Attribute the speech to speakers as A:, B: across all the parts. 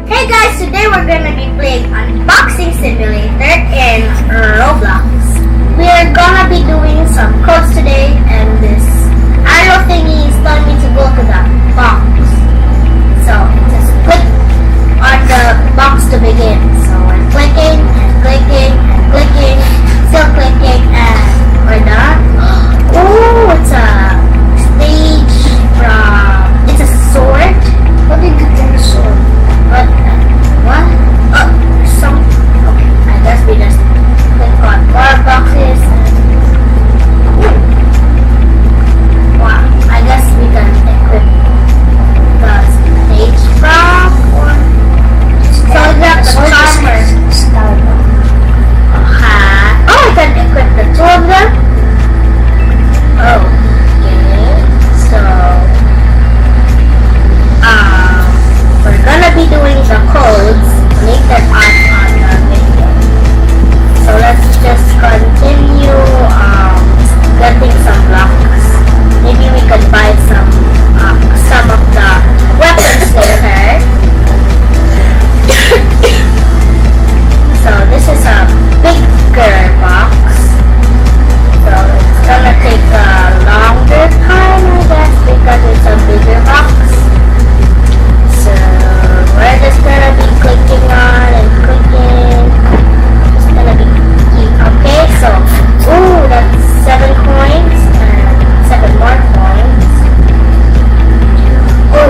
A: Hey guys, today we're gonna be playing Unboxing Simulator in Roblox. We're gonna be doing some codes today, and this arrow thingy is telling me to go to the box. So just click on the box to begin. So we're clicking and clicking and clicking, still clicking, and we're done. Oh, it's a stage from. It's a sword. What did you get a sword? What? Oh, some. Okay, I guess we just click on more boxes. Wow, I guess we can equip the stage prop or. So we got the charmer. Oh, I can equip the two of them. Oh, okay. So, we're gonna be doing the codes later on the video. So let's just continue getting some blocks. Maybe we could buy some of the weapons later. So this is a bigger box. So it's gonna take a longer time, I guess, because it's a bigger box. So we're just gonna be clicking on and clicking. Just gonna be okay. So that's 7 coins and 7 more coins. Oh,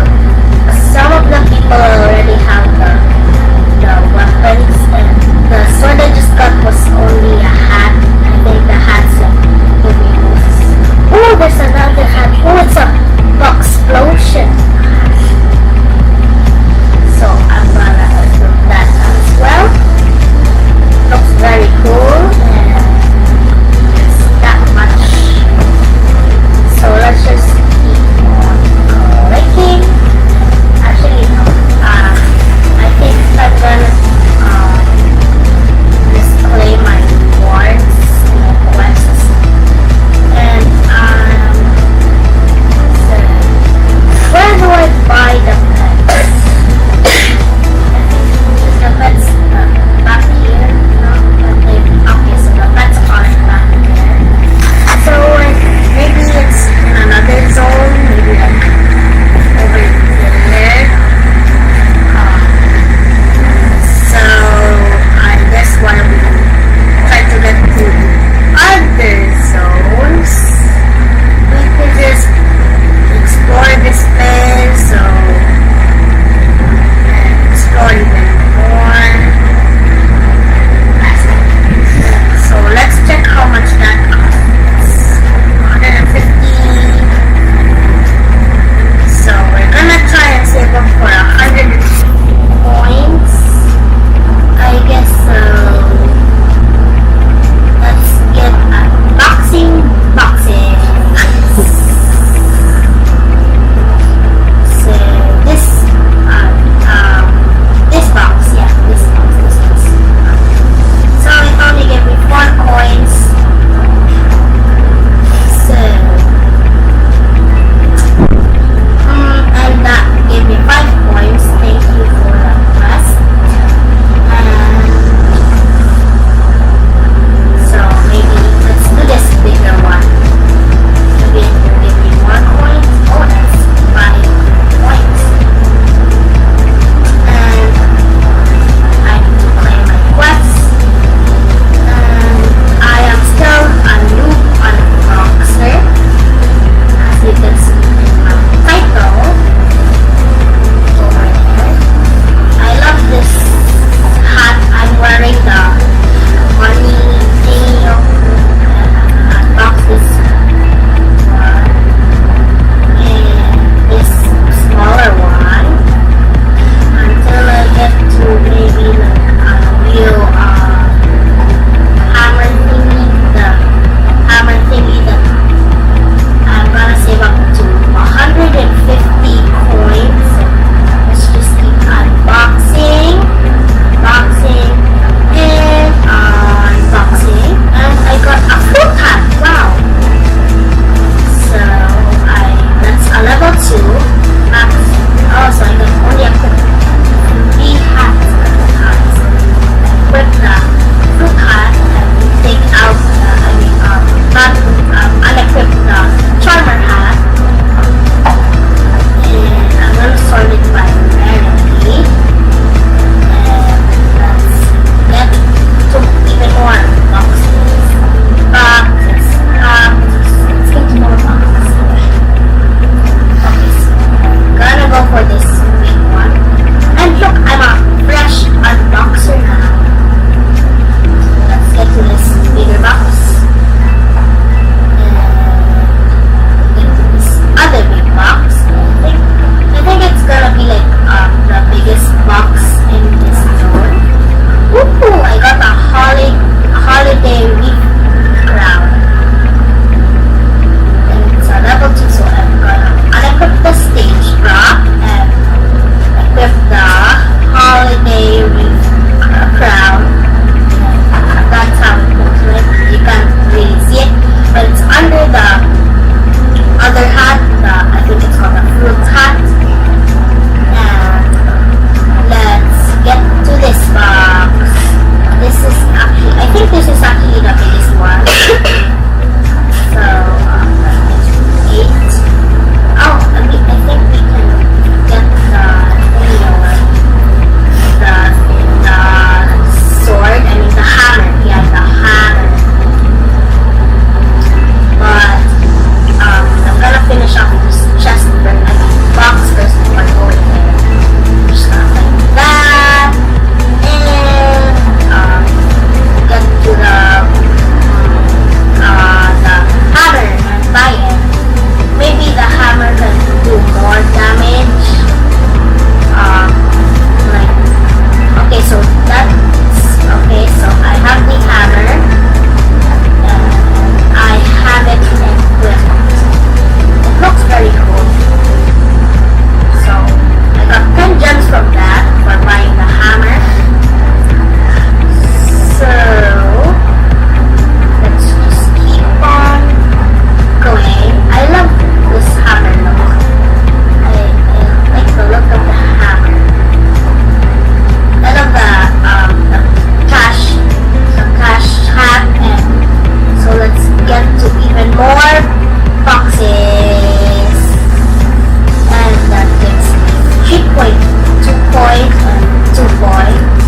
A: coins and 2 coins.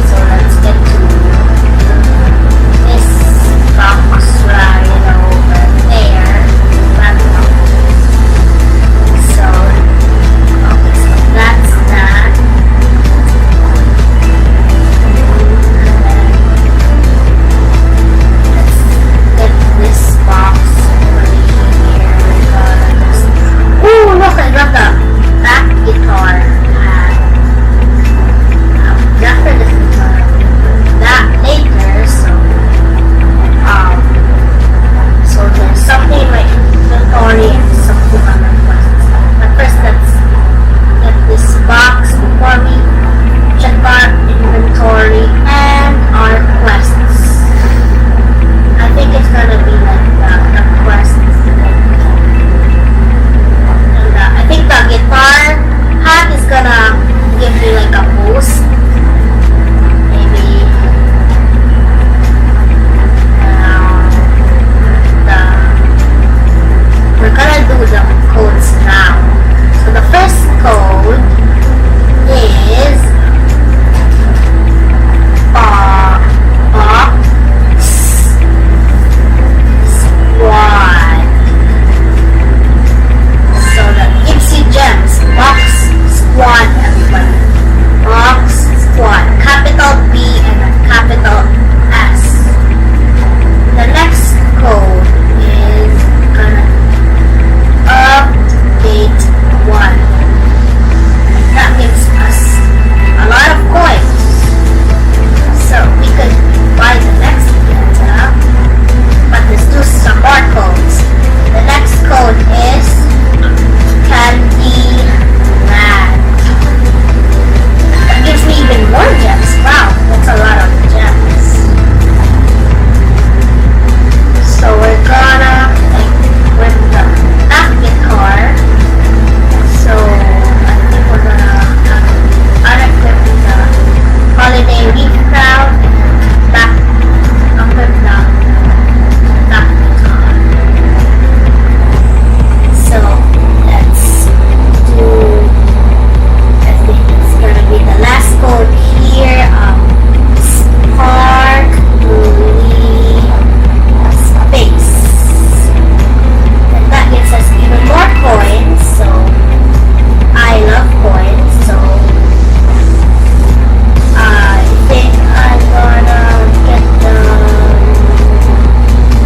A: So let's get to this box right over there. So, okay, so that's that. Let's get this box over here. Ooh, look, I got the back guitar. After this guitar, that later, so there's something in my inventory and something on my quests. But first, let's get this box before we check our inventory and our quests. I think it's gonna be like the quests. And I think the guitar hat is gonna give me like a boost. Maybe we're gonna do the codes now. So the first code is box squad. So that gives you gems. Box squad, everybody. Box squad. Capital B and a capital S. The next code is gonna update 1. That gives us a lot of coins. So we could buy the next data, but let's do some more codes. The next code is Candy Land. That gives me even more gems. Wow, that's a lot of gems. So we're gonna equip the back guitar. So I think we're gonna unequip the holiday leaf crown and back equip the back guitar. So let's do, I think it's gonna be the last code here. Spark space. And that gives us even more coins. So I love coins. So I think I'm gonna get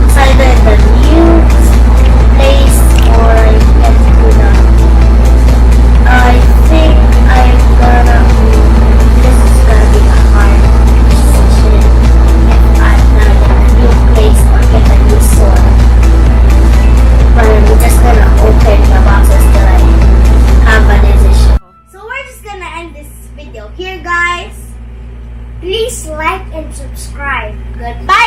A: it's either the new place or get to the. I think I'm gonna. This is gonna be a hard decision if I'm gonna get a new place or get a new sword. But I'm just gonna open the boxes till I have a decision. So we're just gonna end this video here, guys. Please like and subscribe. Goodbye.